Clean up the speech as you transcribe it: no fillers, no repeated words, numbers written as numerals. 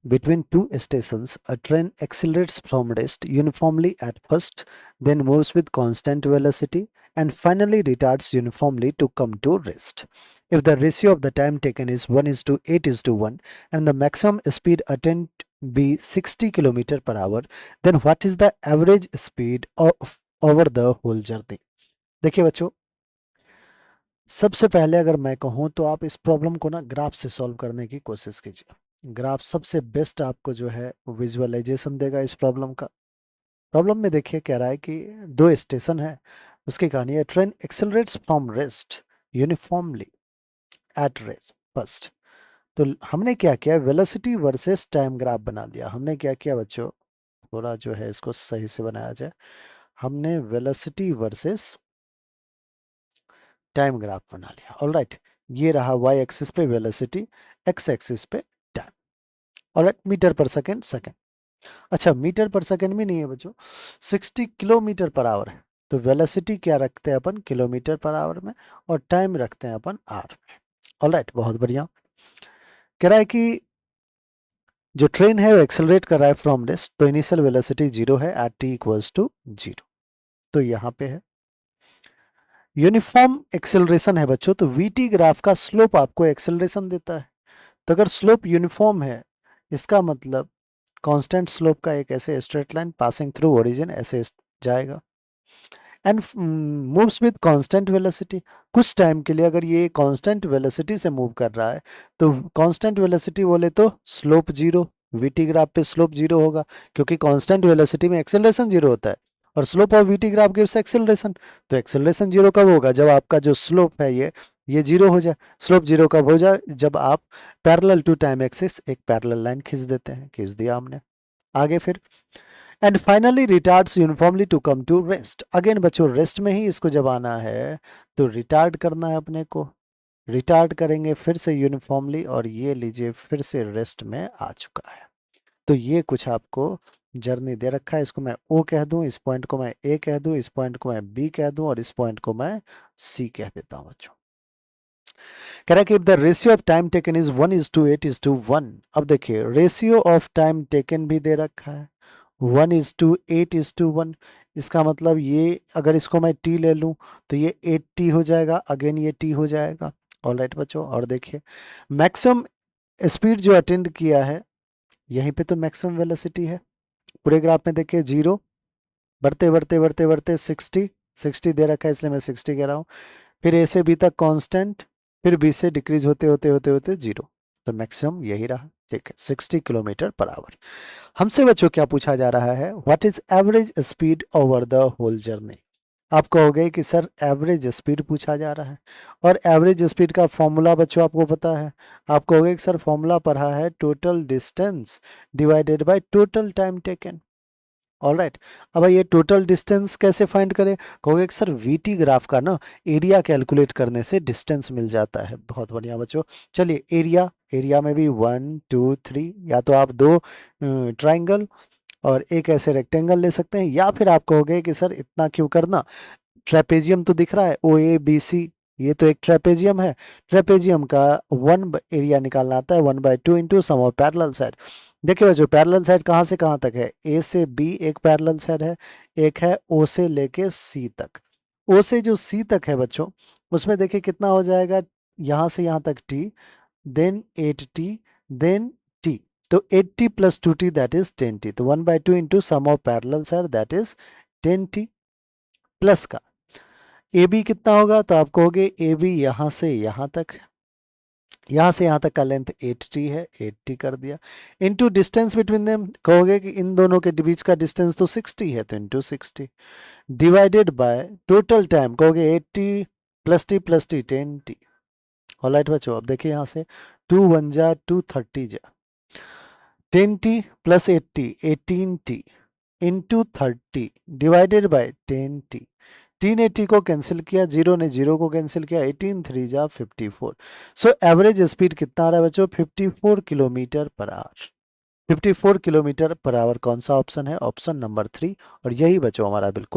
Between two stations, a train accelerates from rest uniformly at first, then moves with constant velocity, and finally retards uniformly to come to rest. If the ratio of the time taken is 1 is to 8 is to 1, and the maximum speed attained be 60 km per hour, then what is the average speed of over the whole journey? देखिए बच्चों, सबसे पहले अगर मैं कहूँ तो आप इस प्रॉब्लम को ना ग्राफ से सॉल्व करने की कोशिश कीजिए। ग्राफ सबसे बेस्ट आपको जो है विजुअलाइजेशन देगा इस प्रॉब्लम का। प्रॉब्लम में देखिए कह रहा है कि दो स्टेशन है, उसकी कहानी है train accelerates from rest uniformly at rest first. तो हमने क्या किया, वेलोसिटी वर्सेस टाइम ग्राफ बना लिया। हमने क्या किया बच्चों, थोड़ा जो है इसको सही से बनाया जाए। हमने वेलोसिटी वर्सेस टाइम ग्राफ बना लिया। ऑलराइट, ये रहा वाई एक्सिस पे वेलोसिटी, एक्स एक्सिस पे टाइम। ऑलराइट, मीटर पर सेकेंड सेकेंड। अच्छा, मीटर पर सेकेंड में नहीं है बच्चों, 60 किलोमीटर पर आवर है। तो वेलोसिटी क्या रखते हैं अपन, किलोमीटर पर आवर में, और टाइम रखते हैं अपन आर में। ऑलराइट, बहुत बढ़िया। कह रहा है कि जो ट्रेन है वो एक्सेलरेट कर रहा है फ्रॉम रेस्ट, तो इनिशियल वेलोसिटी 0 है एट टी इक्वल्स टू 0। तो यहाँ पे है यूनिफॉर्म एक्सेलरेशन है बच्चों, तो वीटी ग्राफ का स्लोप आपको एक्सेलरेशन देता है। तो अगर स्लोप यूनिफॉर्म है, इसका मतलब कांस्टेंट स्लोप का एक ऐसे straight line passing through origin ऐसे जाएगा and moves with constant velocity. कुछ टाइम के लिए अगर ये कांस्टेंट वेलोसिटी से मूव कर रहा है, तो कांस्टेंट वेलोसिटी बोले तो स्लोप जीरो, वीटी ग्राफ पे स्लोप जीरो होगा, क्योंकि कांस्टेंट वेलोसिटी में एक्सेलरेशन जीरो होता है और slope of VT graph gives acceleration. तो एक्सेलरेशन जीरो कब होगा, जब आपका जो स्लोप है ये जीरो हो जाए। स्लोप जीरो कब हो जाए, जब आप पैरेलल टू टाइम एक्सिस एक पैरेलल लाइन खींच देते हैं। खींच दिया हमने, आगे फिर and finally retards uniformly to come to rest. Again बच्चों, रेस्ट में ही इसको जब आना है तो रिटार्ड करना है अपने को। रिटार्ड करेंगे फिर से यूनिफॉर्मली, और ये लीजिए फिर से रेस्ट में आ चुका है। तो ये कुछ आपको जर्नी दे रखा है। इसको मैं ओ कह दूं, इस पॉइंट को मैं ए कह दूं, इस पॉइंट को मैं बी कह दूं, और इस पॉइंट को मैं सी कह देता हूं बच्चों। कह रहा है कि if the ratio of time taken is 1 is to 8 is to 1। अब देखिए रेशियो ऑफ टाइम टेकन भी दे रखा है 1 is to 8 is to 1। इसका मतलब ये अगर इसको मैं t ले लूं तो ये 8t हो जाएगा, अगेन ये t हो जाएगा। ऑलराइट बच्चों, और देखिए मैक्सिमम स्पीड जो अटेंड किया है, यहीं पे तो मैक्सिमम वेलोसिटी है। पूरे ग्राफ में देखिए 0, बढ़ते बढ़ते बढ़ते बढ़ते 60, 60 दे रखा है इसलिए मैं 60 कह रहा हूँ। फिर ए से बी तक कांस्टेंट, फिर बी से डिक्रीज होते होते होते होते 0। तो मैक्सिमम यही रहा, ठीक है, 60 किलोमीटर पर आवर। हमसे बच्चों क्या पूछा जा रहा है, what is average speed over the whole journey. आप कहोगे कि सर एवरेज स्पीड पूछा जा रहा है, और एवरेज स्पीड का फॉर्मूला बच्चों आपको पता है। आप कहोगे कि सर फॉर्मूला पढ़ा है, total distance divided by total time taken. Alright, अब ये टोटल डिस्टेंस कैसे फाइंड करें, कहोगे कि सर वीटी ग्राफ का ना एरिया कैलकुलेट करने से डिस्टेंस मिल जाता है। बहुत बढ़िया बच्चों, चलिए एरिया, एरिया में भी 1 2 3, या तो आप दो ट्राइंगल और एक ऐसे रेक्टेंगल ले सकते हैं, या फिर आप कहोगे कि सर इतना क्यों करना, ट्रेपेजियम तो दिख रहा है ओ ए बी सी, ये तो एक ट्रेपेजियम है। ट्रेपेजियम का वन एरिया निकालना आता है 1/2 into sum of parallel side. देखिए बच्चों, पैरेलल साइड कहाँ से कहाँ तक है, ए से बी एक पैरेलल साइड है, एक है ओ से लेके सी तक। ओ से जो सी तक है बच्चों, उसमें देखिए कितना हो जाएगा, यहाँ से यहाँ तक T, then 8t, then t। तो 8t plus 2t that is 10t। तो 1/2 into sum of parallel side that is 10t plus का ए बी कितना होगा, तो आप कहोगे ए बी यहाँ से यहाँ तक है, यहाँ से यहाँ तक का लेंथ 8t है, 8t कर दिया, इनटू डिस्टेंस बिटवीन देम, कहोगे कि इन दोनों के बीच का डिस्टेंस तो 60 है, तो into 60 divided by total time, कहोगे 8t plus T 10t। Alright बच्चों, अब देखिए यहाँ से 2 1 जा 2 30 जा 10t plus 80 18t into 30 divided by 10t। 380 को कैंसिल किया, जीरो ने जीरो को कैंसिल किया, 18 3 जा 54। सो एवरेज स्पीड कितना आ रहा है बच्चों, 54 kilometre per hour. 54 kilometre per hour कौन सा ऑप्शन है, ऑप्शन नंबर 3। और यही बच्चों हमारा बिल्कुल